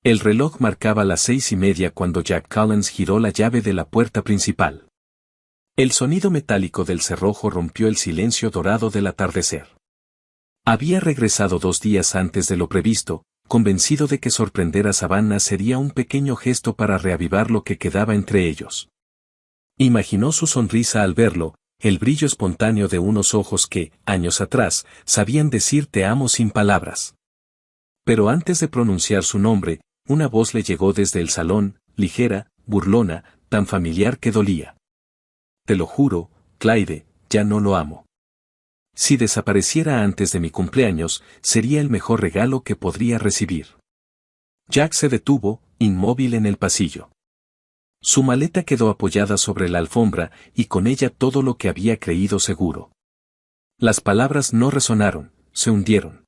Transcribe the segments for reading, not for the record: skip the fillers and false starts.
El reloj marcaba las 6:30 cuando Jack Collins giró la llave de la puerta principal. El sonido metálico del cerrojo rompió el silencio dorado del atardecer. Había regresado 2 días antes de lo previsto, convencido de que sorprender a Savannah sería un pequeño gesto para reavivar lo que quedaba entre ellos. Imaginó su sonrisa al verlo, el brillo espontáneo de unos ojos que, años atrás, sabían decir te amo sin palabras. Pero antes de pronunciar su nombre, una voz le llegó desde el salón, ligera, burlona, tan familiar que dolía. Te lo juro, Clyde, ya no lo amo. Si desapareciera antes de mi cumpleaños, sería el mejor regalo que podría recibir. Jack se detuvo, inmóvil en el pasillo. Su maleta quedó apoyada sobre la alfombra y con ella todo lo que había creído seguro. Las palabras no resonaron, se hundieron.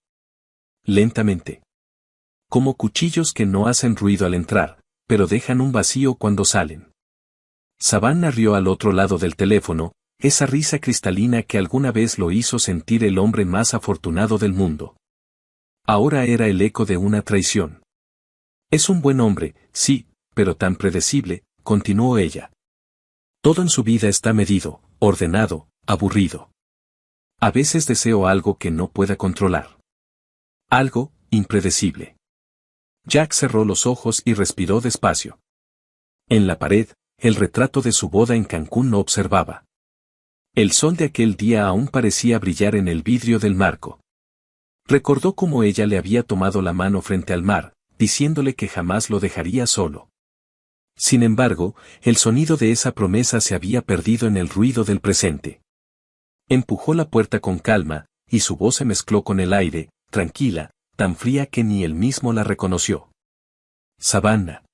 Lentamente. Como cuchillos que no hacen ruido al entrar, pero dejan un vacío cuando salen. Savannah rió al otro lado del teléfono, esa risa cristalina que alguna vez lo hizo sentir el hombre más afortunado del mundo. Ahora era el eco de una traición. Es un buen hombre, sí, pero tan predecible, continuó ella. Todo en su vida está medido, ordenado, aburrido. A veces deseo algo que no pueda controlar. Algo, impredecible. Jack cerró los ojos y respiró despacio. En la pared, el retrato de su boda en Cancún no observaba. El sol de aquel día aún parecía brillar en el vidrio del marco. Recordó cómo ella le había tomado la mano frente al mar, diciéndole que jamás lo dejaría solo. Sin embargo, el sonido de esa promesa se había perdido en el ruido del presente. Empujó la puerta con calma, y su voz se mezcló con el aire, tranquila, tan fría que ni él mismo la reconoció. Savannah.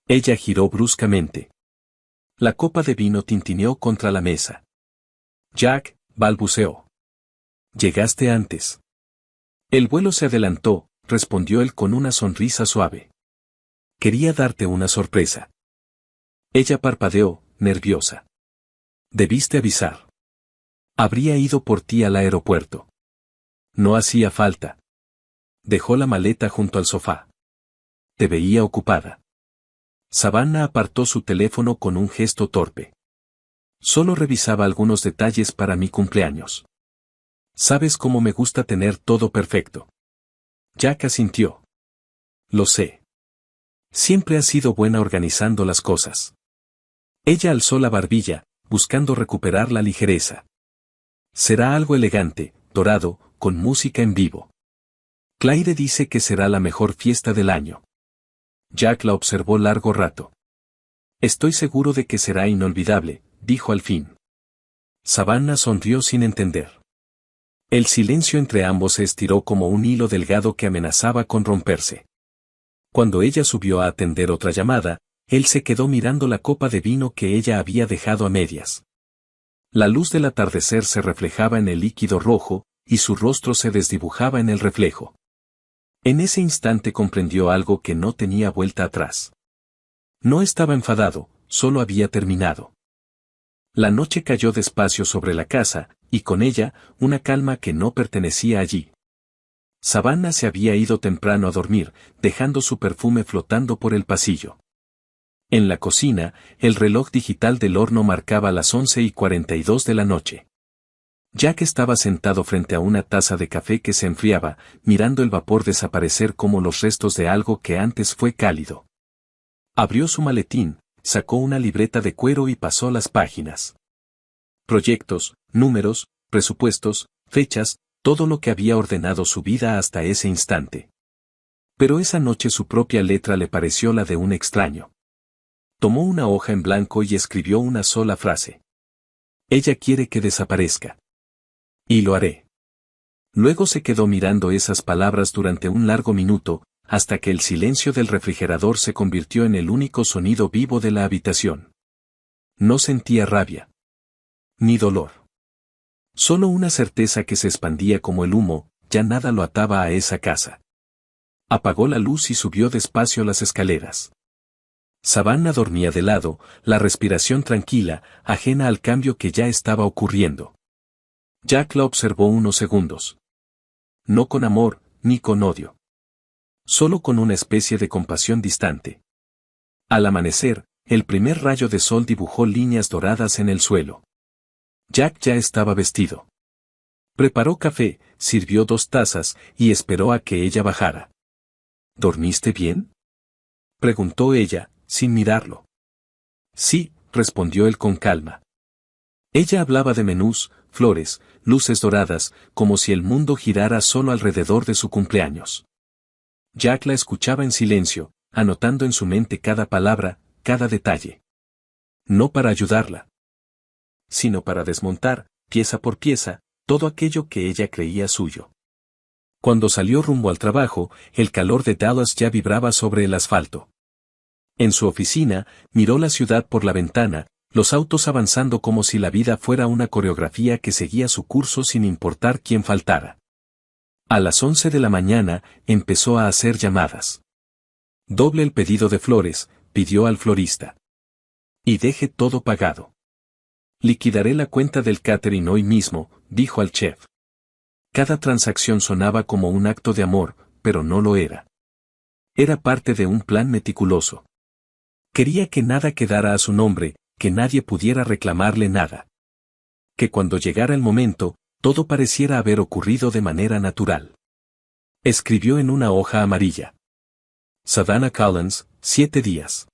Ella giró bruscamente. La copa de vino tintineó contra la mesa. Jack, balbuceó. Llegaste antes. El vuelo se adelantó, respondió él con una sonrisa suave. Quería darte una sorpresa. Ella parpadeó, nerviosa. Debiste avisar. Habría ido por ti al aeropuerto. No hacía falta. Dejó la maleta junto al sofá. Te veía ocupada. Savannah apartó su teléfono con un gesto torpe. Solo revisaba algunos detalles para mi cumpleaños. Sabes cómo me gusta tener todo perfecto. Jack asintió. Lo sé. Siempre has sido buena organizando las cosas. Ella alzó la barbilla, buscando recuperar la ligereza. Será algo elegante, dorado, con música en vivo. Clyde dice que será la mejor fiesta del año. Jack la observó largo rato. Estoy seguro de que será inolvidable, dijo al fin. Savannah sonrió sin entender. El silencio entre ambos se estiró como un hilo delgado que amenazaba con romperse. Cuando ella subió a atender otra llamada, él se quedó mirando la copa de vino que ella había dejado a medias. La luz del atardecer se reflejaba en el líquido rojo, y su rostro se desdibujaba en el reflejo. En ese instante comprendió algo que no tenía vuelta atrás. No estaba enfadado, solo había terminado. La noche cayó despacio sobre la casa, y con ella, una calma que no pertenecía allí. Savannah se había ido temprano a dormir, dejando su perfume flotando por el pasillo. En la cocina, el reloj digital del horno marcaba las 11:42 de la noche. Jack estaba sentado frente a una taza de café que se enfriaba, mirando el vapor desaparecer como los restos de algo que antes fue cálido. Abrió su maletín, sacó una libreta de cuero y pasó las páginas. Proyectos, números, presupuestos, fechas, todo lo que había ordenado su vida hasta ese instante. Pero esa noche su propia letra le pareció la de un extraño. Tomó una hoja en blanco y escribió una sola frase. Ella quiere que desaparezca. Y lo haré. Luego se quedó mirando esas palabras durante un largo minuto, hasta que el silencio del refrigerador se convirtió en el único sonido vivo de la habitación. No sentía rabia. Ni dolor. Solo una certeza que se expandía como el humo, ya nada lo ataba a esa casa. Apagó la luz y subió despacio las escaleras. Savannah dormía de lado, la respiración tranquila, ajena al cambio que ya estaba ocurriendo. Jack la observó unos segundos. No con amor, ni con odio. solo con una especie de compasión distante. Al amanecer, el primer rayo de sol dibujó líneas doradas en el suelo. Jack ya estaba vestido. Preparó café, sirvió 2 tazas y esperó a que ella bajara. ¿Dormiste bien?, preguntó ella, sin mirarlo. Sí, respondió él con calma. Ella hablaba de menús, flores, luces doradas, como si el mundo girara solo alrededor de su cumpleaños. Jack la escuchaba en silencio, anotando en su mente cada palabra, cada detalle. No para ayudarla, sino para desmontar, pieza por pieza, todo aquello que ella creía suyo. Cuando salió rumbo al trabajo, el calor de Dallas ya vibraba sobre el asfalto. En su oficina, miró la ciudad por la ventana, los autos avanzando como si la vida fuera una coreografía que seguía su curso sin importar quién faltara. A las 11 de la mañana, empezó a hacer llamadas. Doble el pedido de flores, pidió al florista. Y deje todo pagado. Liquidaré la cuenta del catering hoy mismo, dijo al chef. Cada transacción sonaba como un acto de amor, pero no lo era. Era parte de un plan meticuloso. Quería que nada quedara a su nombre, que nadie pudiera reclamarle nada. Que cuando llegara el momento, todo pareciera haber ocurrido de manera natural. Escribió en una hoja amarilla. Savannah Collins, 7 días.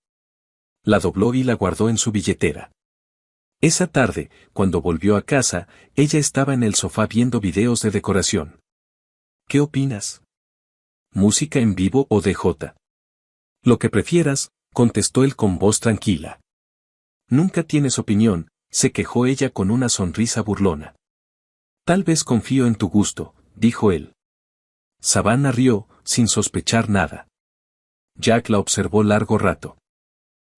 La dobló y la guardó en su billetera. Esa tarde, cuando volvió a casa, ella estaba en el sofá viendo videos de decoración. ¿Qué opinas? ¿Música en vivo o DJ? Lo que prefieras, contestó él con voz tranquila. Nunca tienes opinión, se quejó ella con una sonrisa burlona. Tal vez confío en tu gusto, dijo él. Savannah rió, sin sospechar nada. Jack la observó largo rato.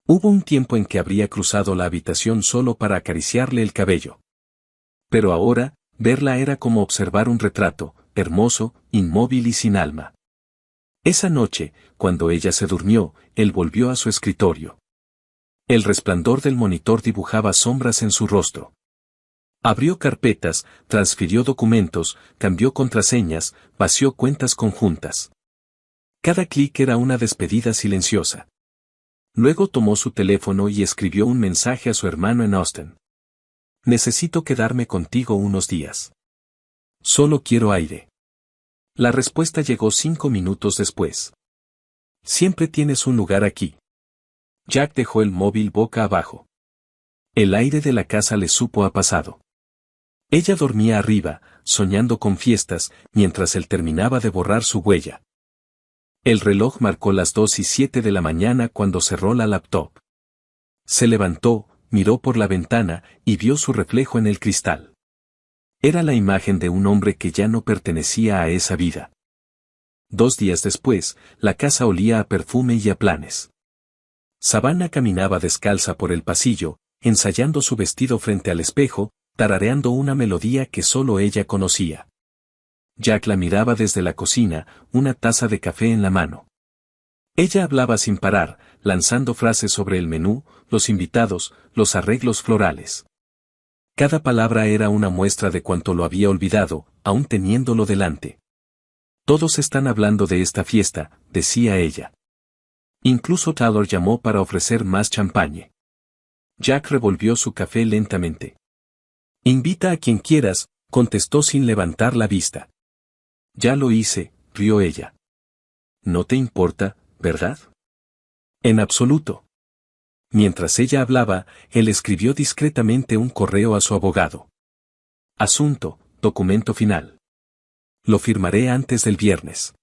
Hubo un tiempo en que habría cruzado la habitación solo para acariciarle el cabello. Pero ahora, verla era como observar un retrato, hermoso, inmóvil y sin alma. Esa noche, cuando ella se durmió, él volvió a su escritorio. El resplandor del monitor dibujaba sombras en su rostro. Abrió carpetas, transfirió documentos, cambió contraseñas, vació cuentas conjuntas. Cada clic era una despedida silenciosa. Luego tomó su teléfono y escribió un mensaje a su hermano en Austin. Necesito quedarme contigo unos días. Solo quiero aire. La respuesta llegó 5 minutos después. Siempre tienes un lugar aquí. Jack dejó el móvil boca abajo. El aire de la casa le supo a pasado. Ella dormía arriba, soñando con fiestas, mientras él terminaba de borrar su huella. El reloj marcó las 2:07 de la mañana cuando cerró la laptop. Se levantó, miró por la ventana y vio su reflejo en el cristal. Era la imagen de un hombre que ya no pertenecía a esa vida. 2 días después, la casa olía a perfume y a planes. Savannah caminaba descalza por el pasillo, ensayando su vestido frente al espejo, tarareando una melodía que solo ella conocía. Jack la miraba desde la cocina, una taza de café en la mano. Ella hablaba sin parar, lanzando frases sobre el menú, los invitados, los arreglos florales. Cada palabra era una muestra de cuánto lo había olvidado, aún teniéndolo delante. Todos están hablando de esta fiesta, decía ella. Incluso Taylor llamó para ofrecer más champagne. Jack revolvió su café lentamente. Invita a quien quieras, contestó sin levantar la vista. Ya lo hice, rió ella. No te importa, ¿verdad? En absoluto. Mientras ella hablaba, él escribió discretamente un correo a su abogado. Asunto, documento final. Lo firmaré antes del viernes.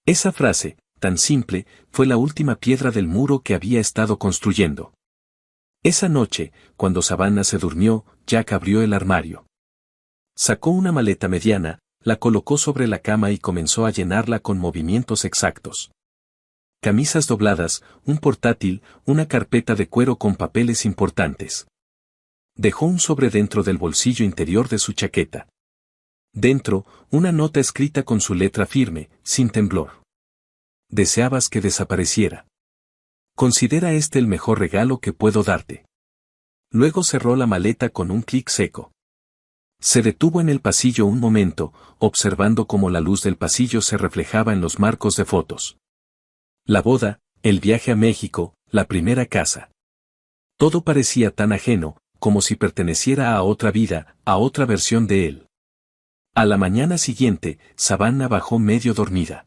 Esa frase, tan simple, fue la última piedra del muro que había estado construyendo. Esa noche, cuando Savannah se durmió, Jack abrió el armario. Sacó una maleta mediana, la colocó sobre la cama y comenzó a llenarla con movimientos exactos. Camisas dobladas, un portátil, una carpeta de cuero con papeles importantes. Dejó un sobre dentro del bolsillo interior de su chaqueta. Dentro, una nota escrita con su letra firme, sin temblor. Deseabas que desapareciera. Considera este el mejor regalo que puedo darte. Luego cerró la maleta con un clic seco. Se detuvo en el pasillo un momento, observando cómo la luz del pasillo se reflejaba en los marcos de fotos. La boda, el viaje a México, la primera casa. Todo parecía tan ajeno, como si perteneciera a otra vida, a otra versión de él. A la mañana siguiente, Savannah bajó medio dormida.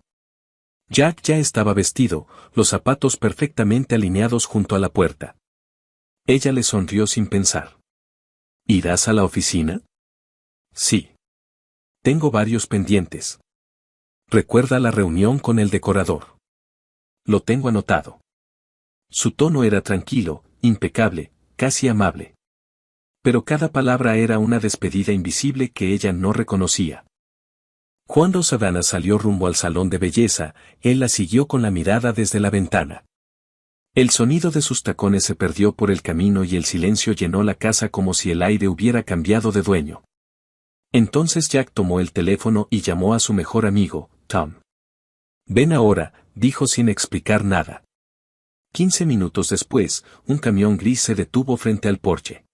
Jack ya estaba vestido, los zapatos perfectamente alineados junto a la puerta. Ella le sonrió sin pensar. ¿Irás a la oficina? Sí. Tengo varios pendientes. Recuerda la reunión con el decorador. Lo tengo anotado. Su tono era tranquilo, impecable, casi amable. Pero cada palabra era una despedida invisible que ella no reconocía. Cuando Savannah salió rumbo al salón de belleza, él la siguió con la mirada desde la ventana. El sonido de sus tacones se perdió por el camino y el silencio llenó la casa como si el aire hubiera cambiado de dueño. Entonces Jack tomó el teléfono y llamó a su mejor amigo, Tom. «Ven ahora», dijo sin explicar nada. 15 minutos después, un camión gris se detuvo frente al porche.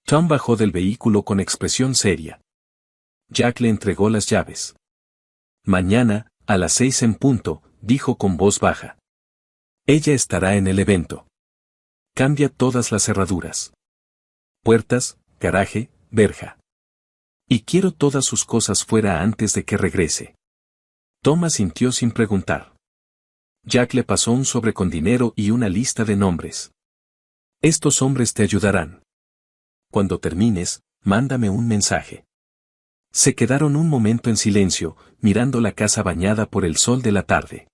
Tom bajó del vehículo con expresión seria. Jack le entregó las llaves. «Mañana, a las 6 en punto», dijo con voz baja. «Ella estará en el evento. Cambia todas las cerraduras. Puertas, garaje, verja. Y quiero todas sus cosas fuera antes de que regrese». Tom asintió sin preguntar. Jack le pasó un sobre con dinero y una lista de nombres. «Estos hombres te ayudarán. Cuando termines, mándame un mensaje». Se quedaron un momento en silencio, mirando la casa bañada por el sol de la tarde.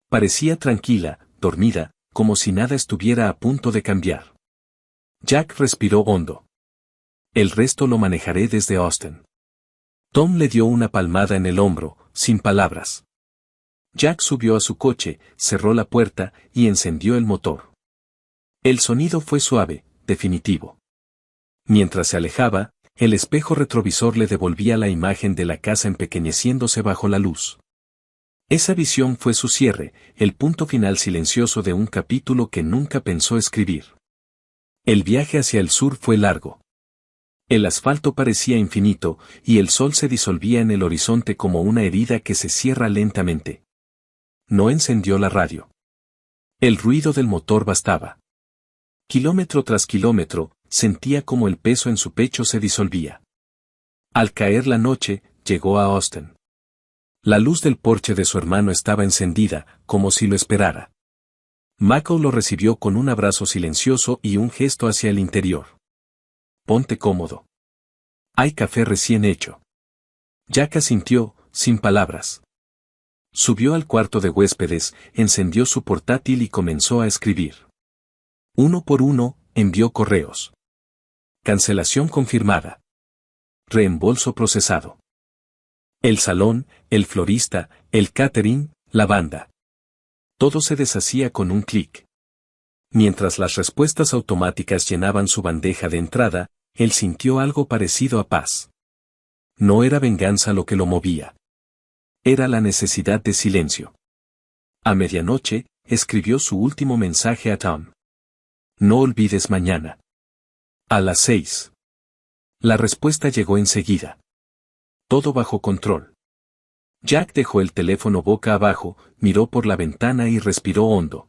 Parecía tranquila, dormida, como si nada estuviera a punto de cambiar. Jack respiró hondo. «El resto lo manejaré desde Austin». Tom le dio una palmada en el hombro, sin palabras. Jack subió a su coche, cerró la puerta y encendió el motor. El sonido fue suave, definitivo. Mientras se alejaba, el espejo retrovisor le devolvía la imagen de la casa empequeñeciéndose bajo la luz. Esa visión fue su cierre, el punto final silencioso de un capítulo que nunca pensó escribir. El viaje hacia el sur fue largo. El asfalto parecía infinito, y el sol se disolvía en el horizonte como una herida que se cierra lentamente. No encendió la radio. El ruido del motor bastaba. Kilómetro tras kilómetro, sentía como el peso en su pecho se disolvía. Al caer la noche, llegó a Austin. La luz del porche de su hermano estaba encendida, como si lo esperara. Michael lo recibió con un abrazo silencioso y un gesto hacia el interior. «Ponte cómodo. Hay café recién hecho». Jack asintió, sin palabras. Subió al cuarto de huéspedes, encendió su portátil y comenzó a escribir. Uno por uno, envió correos. Cancelación confirmada. Reembolso procesado. El salón, el florista, el catering, la banda. Todo se deshacía con un clic. Mientras las respuestas automáticas llenaban su bandeja de entrada, él sintió algo parecido a paz. No era venganza lo que lo movía. Era la necesidad de silencio. A medianoche, escribió su último mensaje a Tom. «No olvides mañana. A las 6». La respuesta llegó enseguida. Todo bajo control. Jack dejó el teléfono boca abajo, miró por la ventana y respiró hondo.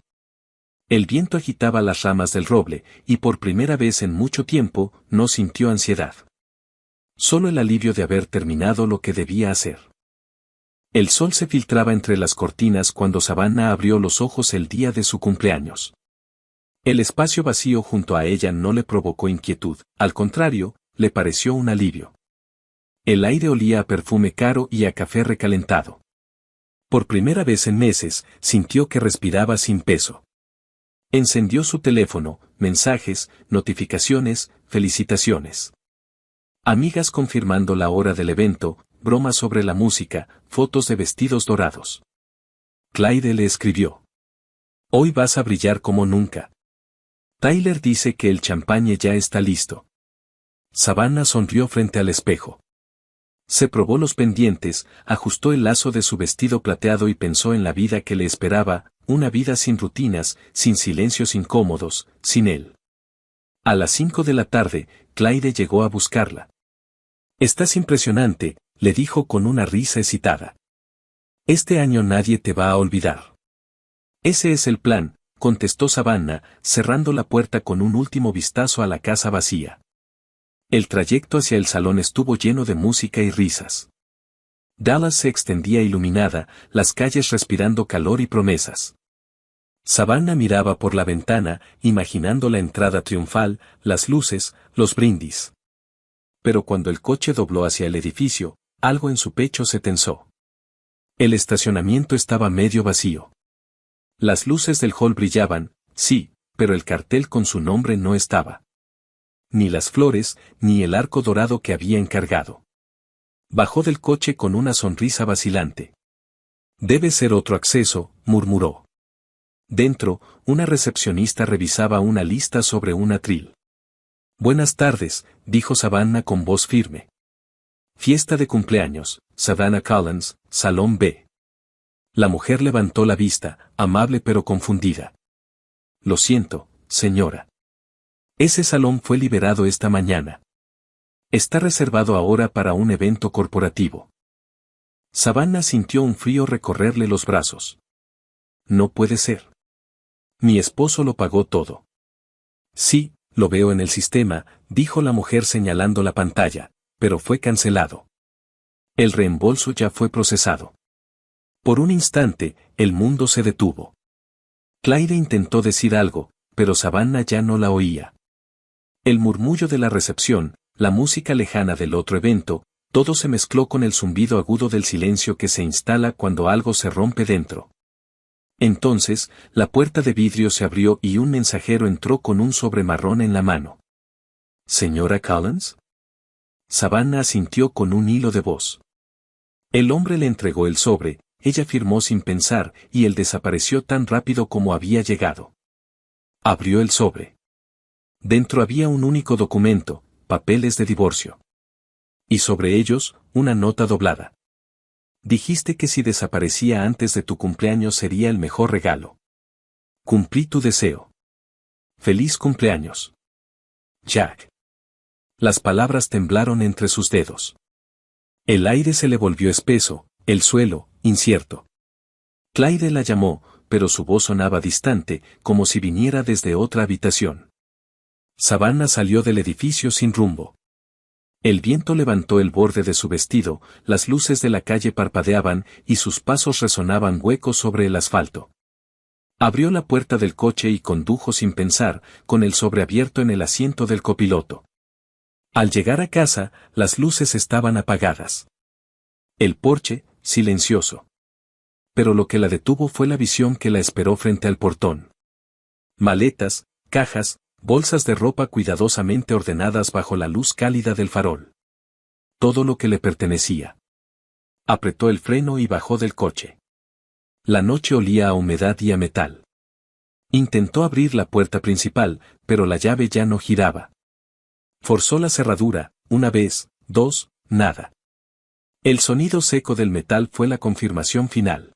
El viento agitaba las ramas del roble, y por primera vez en mucho tiempo, no sintió ansiedad. Solo el alivio de haber terminado lo que debía hacer. El sol se filtraba entre las cortinas cuando Savannah abrió los ojos el día de su cumpleaños. El espacio vacío junto a ella no le provocó inquietud, al contrario, le pareció un alivio. El aire olía a perfume caro y a café recalentado. Por primera vez en meses, sintió que respiraba sin peso. Encendió su teléfono, mensajes, notificaciones, felicitaciones. Amigas confirmando la hora del evento, bromas sobre la música, fotos de vestidos dorados. Clyde le escribió. «Hoy vas a brillar como nunca. Tyler dice que el champagne ya está listo». Savannah sonrió frente al espejo. Se probó los pendientes, ajustó el lazo de su vestido plateado y pensó en la vida que le esperaba, una vida sin rutinas, sin silencios incómodos, sin él. A las 5 de la tarde, Clyde llegó a buscarla. Estás impresionante, le dijo con una risa excitada. Este año nadie te va a olvidar. Ese es el plan, contestó Savannah, cerrando la puerta con un último vistazo a la casa vacía. El trayecto hacia el salón estuvo lleno de música y risas. Dallas se extendía iluminada, las calles respirando calor y promesas. Savannah miraba por la ventana, imaginando la entrada triunfal, las luces, los brindis. Pero cuando el coche dobló hacia el edificio, algo en su pecho se tensó. El estacionamiento estaba medio vacío. Las luces del hall brillaban, sí, pero el cartel con su nombre no estaba. Ni las flores, ni el arco dorado que había encargado. Bajó del coche con una sonrisa vacilante. Debe ser otro acceso, murmuró. Dentro, una recepcionista revisaba una lista sobre un atril. Buenas tardes, dijo Savannah con voz firme. Fiesta de cumpleaños, Savannah Collins, Salón B. La mujer levantó la vista, amable pero confundida. Lo siento, señora. Ese salón fue liberado esta mañana. Está reservado ahora para un evento corporativo. Savannah sintió un frío recorrerle los brazos. No puede ser. Mi esposo lo pagó todo. Sí, lo veo en el sistema, dijo la mujer señalando la pantalla, pero fue cancelado. El reembolso ya fue procesado. Por un instante, el mundo se detuvo. Claire intentó decir algo, pero Savannah ya no la oía. El murmullo de la recepción, la música lejana del otro evento, todo se mezcló con el zumbido agudo del silencio que se instala cuando algo se rompe dentro. Entonces, la puerta de vidrio se abrió y un mensajero entró con un sobre marrón en la mano. ¿Señora Collins? Savannah asintió con un hilo de voz. El hombre le entregó el sobre, ella firmó sin pensar, y él desapareció tan rápido como había llegado. Abrió el sobre. Dentro había un único documento, papeles de divorcio. Y sobre ellos, una nota doblada. Dijiste que si desaparecía antes de tu cumpleaños sería el mejor regalo. Cumplí tu deseo. Feliz cumpleaños. Jack. Las palabras temblaron entre sus dedos. El aire se le volvió espeso, el suelo, incierto. Claire la llamó, pero su voz sonaba distante, como si viniera desde otra habitación. Savannah salió del edificio sin rumbo. El viento levantó el borde de su vestido, las luces de la calle parpadeaban y sus pasos resonaban huecos sobre el asfalto. Abrió la puerta del coche y condujo sin pensar, con el sobre abierto en el asiento del copiloto. Al llegar a casa, las luces estaban apagadas. El porche, silencioso. Pero lo que la detuvo fue la visión que la esperó frente al portón. Maletas, cajas, bolsas de ropa cuidadosamente ordenadas bajo la luz cálida del farol. Todo lo que le pertenecía. Apretó el freno y bajó del coche. La noche olía a humedad y a metal. Intentó abrir la puerta principal, pero la llave ya no giraba. Forzó la cerradura, una vez, dos, nada. El sonido seco del metal fue la confirmación final.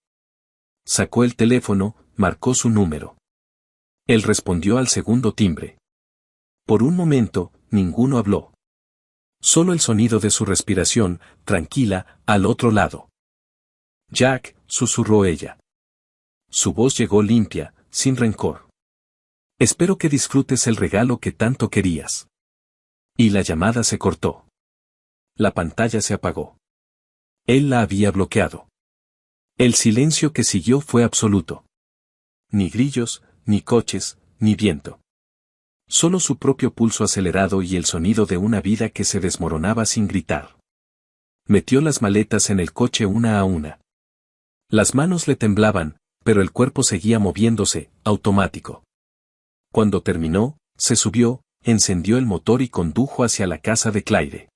Sacó el teléfono, marcó su número. Él respondió al segundo timbre. Por un momento, ninguno habló. Solo el sonido de su respiración, tranquila, al otro lado. Jack, susurró ella. Su voz llegó limpia, sin rencor. Espero que disfrutes el regalo que tanto querías. Y la llamada se cortó. La pantalla se apagó. Él la había bloqueado. El silencio que siguió fue absoluto. Ni grillos, ni coches, ni viento. Solo su propio pulso acelerado y el sonido de una vida que se desmoronaba sin gritar. Metió las maletas en el coche una a una. Las manos le temblaban, pero el cuerpo seguía moviéndose, automático. Cuando terminó, se subió, encendió el motor y condujo hacia la casa de Claire.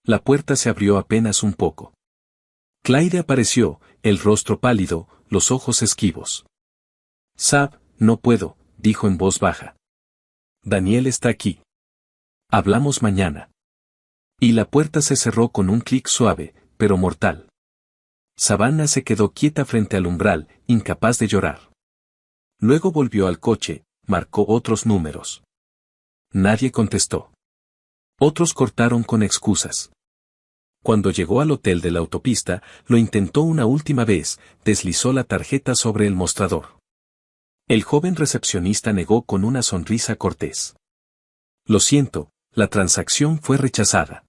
La puerta se abrió apenas un poco. Claire apareció, el rostro pálido, los ojos esquivos. Sab, no puedo, dijo en voz baja. Daniel está aquí. Hablamos mañana. Y la puerta se cerró con un clic suave, pero mortal. Savannah se quedó quieta frente al umbral, incapaz de llorar. Luego volvió al coche, marcó otros números. Nadie contestó. Otros cortaron con excusas. Cuando llegó al hotel de la autopista, lo intentó una última vez, deslizó la tarjeta sobre el mostrador. El joven recepcionista negó con una sonrisa cortés. Lo siento, la transacción fue rechazada.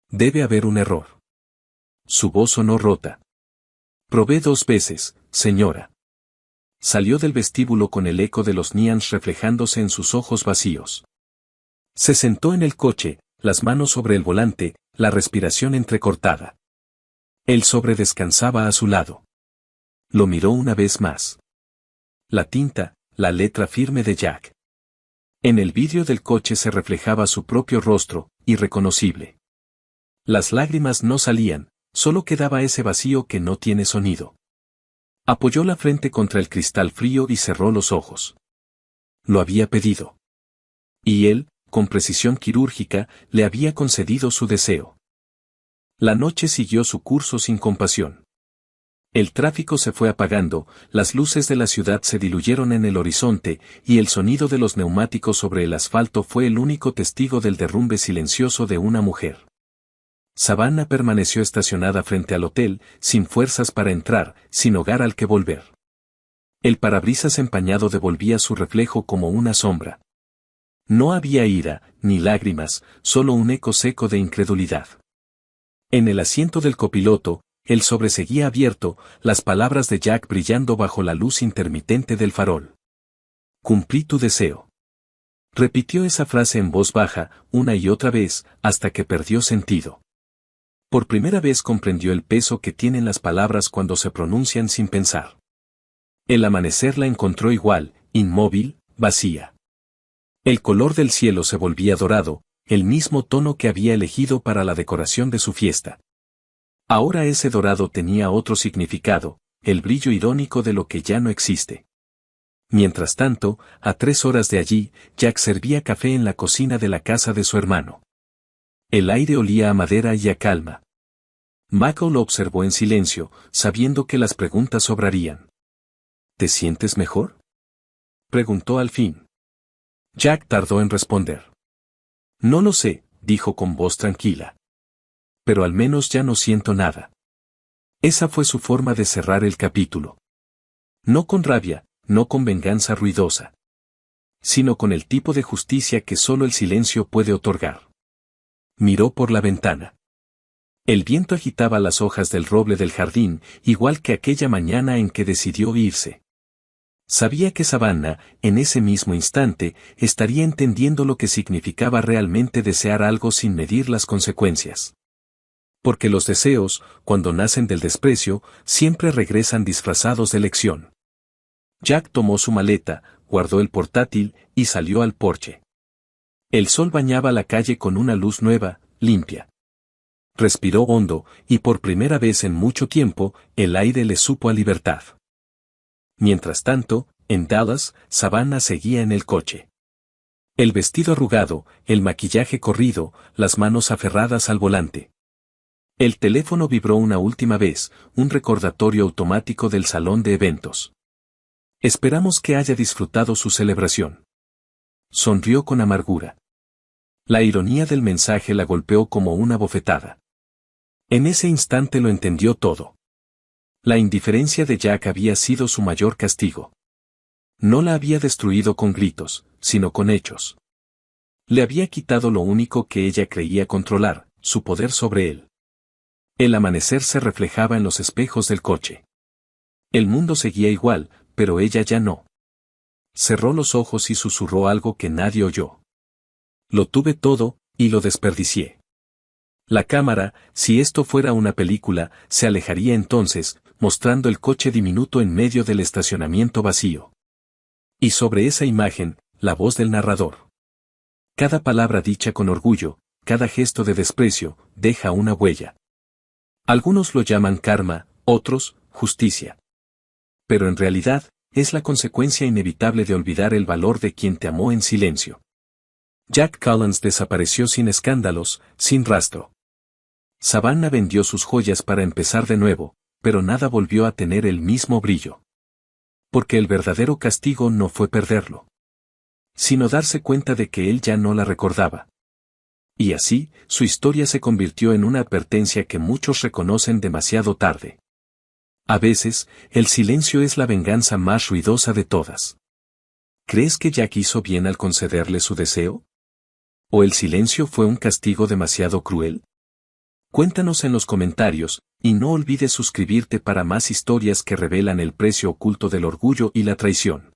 Debe haber un error. Su voz sonó rota. Probé 2 veces, señora. Salió del vestíbulo con el eco de los Nians reflejándose en sus ojos vacíos. Se sentó en el coche, las manos sobre el volante, la respiración entrecortada. El sobre descansaba a su lado. Lo miró una vez más. La tinta, la letra firme de Jack. En el vidrio del coche se reflejaba su propio rostro, irreconocible. Las lágrimas no salían, solo quedaba ese vacío que no tiene sonido. Apoyó la frente contra el cristal frío y cerró los ojos. Lo había pedido. Y él, con precisión quirúrgica, le había concedido su deseo. La noche siguió su curso sin compasión. El tráfico se fue apagando, las luces de la ciudad se diluyeron en el horizonte, y el sonido de los neumáticos sobre el asfalto fue el único testigo del derrumbe silencioso de una mujer. Savannah permaneció estacionada frente al hotel, sin fuerzas para entrar, sin hogar al que volver. El parabrisas empañado devolvía su reflejo como una sombra. No había ira, ni lágrimas, solo un eco seco de incredulidad. En el asiento del copiloto, el sobre seguía abierto, las palabras de Jack brillando bajo la luz intermitente del farol. Cumplí tu deseo. Repitió esa frase en voz baja, una y otra vez, hasta que perdió sentido. Por primera vez comprendió el peso que tienen las palabras cuando se pronuncian sin pensar. El amanecer la encontró igual, inmóvil, vacía. El color del cielo se volvía dorado, el mismo tono que había elegido para la decoración de su fiesta. Ahora ese dorado tenía otro significado, el brillo irónico de lo que ya no existe. Mientras tanto, a 3 horas de allí, Jack servía café en la cocina de la casa de su hermano. El aire olía a madera y a calma. Mako lo observó en silencio, sabiendo que las preguntas sobrarían. ¿Te sientes mejor?, preguntó al fin. Jack tardó en responder. No lo sé, dijo con voz tranquila. Pero al menos ya no siento nada. Esa fue su forma de cerrar el capítulo. No con rabia, no con venganza ruidosa, sino con el tipo de justicia que solo el silencio puede otorgar. Miró por la ventana. El viento agitaba las hojas del roble del jardín, igual que aquella mañana en que decidió irse. Sabía que Savannah, en ese mismo instante, estaría entendiendo lo que significaba realmente desear algo sin medir las consecuencias. Porque los deseos, cuando nacen del desprecio, siempre regresan disfrazados de elección. Jack tomó su maleta, guardó el portátil y salió al porche. El sol bañaba la calle con una luz nueva, limpia. Respiró hondo, y por primera vez en mucho tiempo, el aire le supo a libertad. Mientras tanto, en Dallas, Savannah seguía en el coche. El vestido arrugado, el maquillaje corrido, las manos aferradas al volante. El teléfono vibró una última vez, un recordatorio automático del salón de eventos. Esperamos que haya disfrutado su celebración. Sonrió con amargura. La ironía del mensaje la golpeó como una bofetada. En ese instante lo entendió todo. La indiferencia de Jack había sido su mayor castigo. No la había destruido con gritos, sino con hechos. Le había quitado lo único que ella creía controlar, su poder sobre él. El amanecer se reflejaba en los espejos del coche. El mundo seguía igual, pero ella ya no. Cerró los ojos y susurró algo que nadie oyó. Lo tuve todo, y lo desperdicié. La cámara, si esto fuera una película, se alejaría entonces, mostrando el coche diminuto en medio del estacionamiento vacío. Y sobre esa imagen, la voz del narrador. Cada palabra dicha con orgullo, cada gesto de desprecio, deja una huella. Algunos lo llaman karma, otros, justicia. Pero en realidad, es la consecuencia inevitable de olvidar el valor de quien te amó en silencio. Jack Collins desapareció sin escándalos, sin rastro. Savannah vendió sus joyas para empezar de nuevo, pero nada volvió a tener el mismo brillo. Porque el verdadero castigo no fue perderlo, sino darse cuenta de que él ya no la recordaba. Y así, su historia se convirtió en una advertencia que muchos reconocen demasiado tarde. A veces, el silencio es la venganza más ruidosa de todas. ¿Crees que Jack hizo bien al concederle su deseo? ¿O el silencio fue un castigo demasiado cruel? Cuéntanos en los comentarios, y no olvides suscribirte para más historias que revelan el precio oculto del orgullo y la traición.